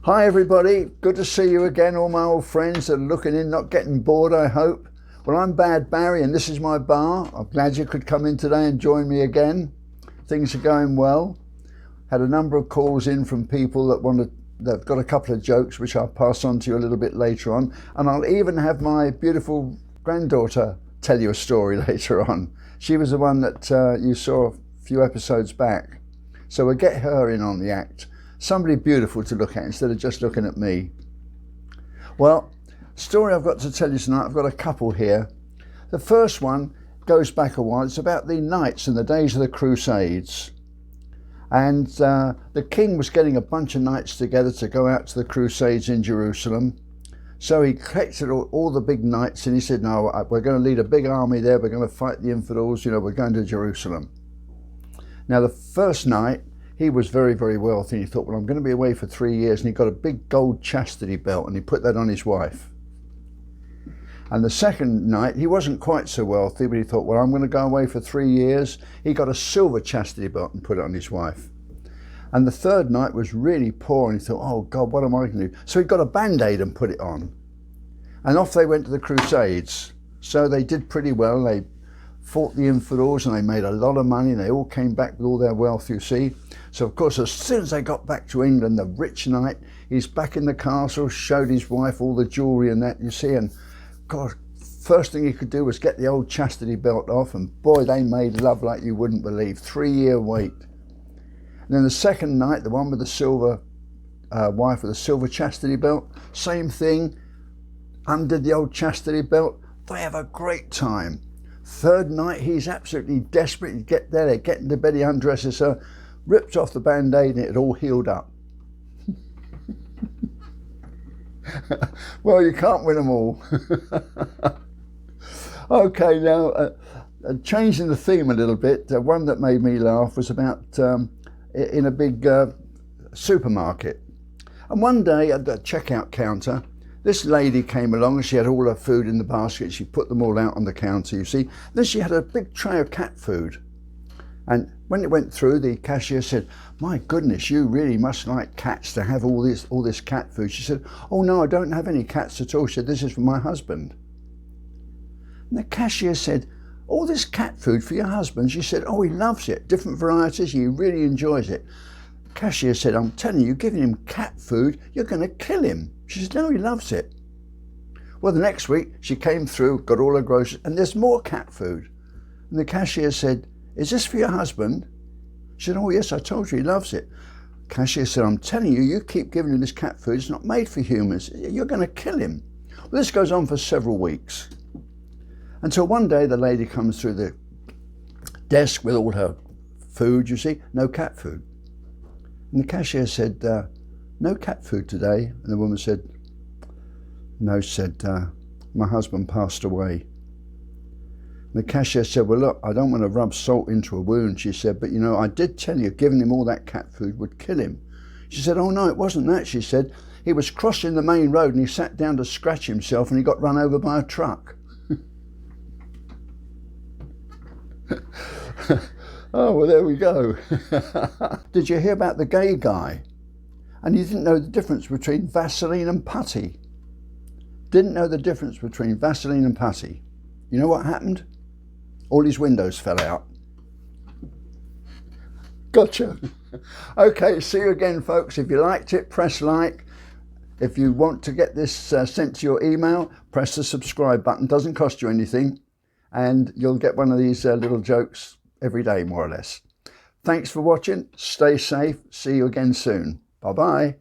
Hi everybody, good to see you again, all my old friends that are looking in, not getting bored, I hope. Well, I'm Bad Barry and this is my bar. I'm glad you could come in today and join me again. Things are going well. Had a number of calls in from people that've got a couple of jokes which I'll pass on to you a little bit later on, and I'll even have my beautiful granddaughter tell you a story later on. She was the one that you saw a few episodes back, so we'll get her in on the act. Somebody beautiful to look at instead of just looking at me. Well, story I've got to tell you tonight, I've got a couple here. The first one goes back a while. It's about the knights and the days of the Crusades. And the king was getting a bunch of knights together to go out to the Crusades in Jerusalem. So he collected all the big knights and he said, no, we're going to lead a big army there. We're going to fight the infidels. You know, we're going to Jerusalem. Now, the first night, he was very, very wealthy. He thought, well, I'm going to be away for 3 years. And he got a big gold chastity belt and he put that on his wife. And the second night, he wasn't quite so wealthy, but he thought, well, I'm going to go away for 3 years. He got a silver chastity belt and put it on his wife. And the third night was really poor and he thought, oh God, what am I going to do? So he got a band-aid and put it on. And off they went to the Crusades. So they did pretty well. They fought the infidels and they made a lot of money and they all came back with all their wealth, you see. So of course, as soon as they got back to England, the rich knight, he's back in the castle, showed his wife all the jewellery and that, you see, and God, first thing he could do was get the old chastity belt off, and boy, they made love like you wouldn't believe. 3-year wait. And then the second night, the one with the silver wife with the silver chastity belt, same thing, undid the old chastity belt. They have a great time. Third night, he's absolutely desperate to get there. They get into bed, he undresses her, ripped off the band-aid and it had all healed up. Well, you can't win them all. Okay, now changing the theme a little bit, one that made me laugh was about in a big supermarket. And one day at the checkout counter, this lady came along and she had all her food in the basket. She put them all out on the counter, you see. Then she had a big tray of cat food. And when it went through, the cashier said, my goodness, you really must like cats to have all this cat food. She said, oh no, I don't have any cats at all. She said, this is for my husband. And the cashier said, all this cat food for your husband? She said, oh, he loves it. Different varieties, he really enjoys it. The cashier said, I'm telling you, you're giving him cat food, you're going to kill him. She said, no, he loves it. Well, the next week, she came through, got all her groceries, and there's more cat food. And the cashier said, is this for your husband? She said, oh yes, I told you, he loves it. Cashier said, I'm telling you, you keep giving him this cat food, it's not made for humans, you're going to kill him. Well, this goes on for several weeks. Until one day the lady comes through the desk with all her food, you see, no cat food. And the cashier said, no cat food today. And the woman said, no, said, my husband passed away. The cashier said, well, look, I don't want to rub salt into a wound. She said, but you know, I did tell you giving him all that cat food would kill him. She said, oh no, it wasn't that. She said, he was crossing the main road and he sat down to scratch himself and he got run over by a truck. Oh, well, there we go. Did you hear about the gay guy? And he didn't know the difference between Vaseline and Putty. Didn't know the difference between Vaseline and Putty. You know what happened? All his windows fell out. Gotcha. Okay, see you again, folks. If you liked it, press like. If you want to get this sent to your email, press the subscribe button. Doesn't cost you anything. And you'll get one of these little jokes every day, more or less. Thanks for watching. Stay safe. See you again soon. Bye-bye.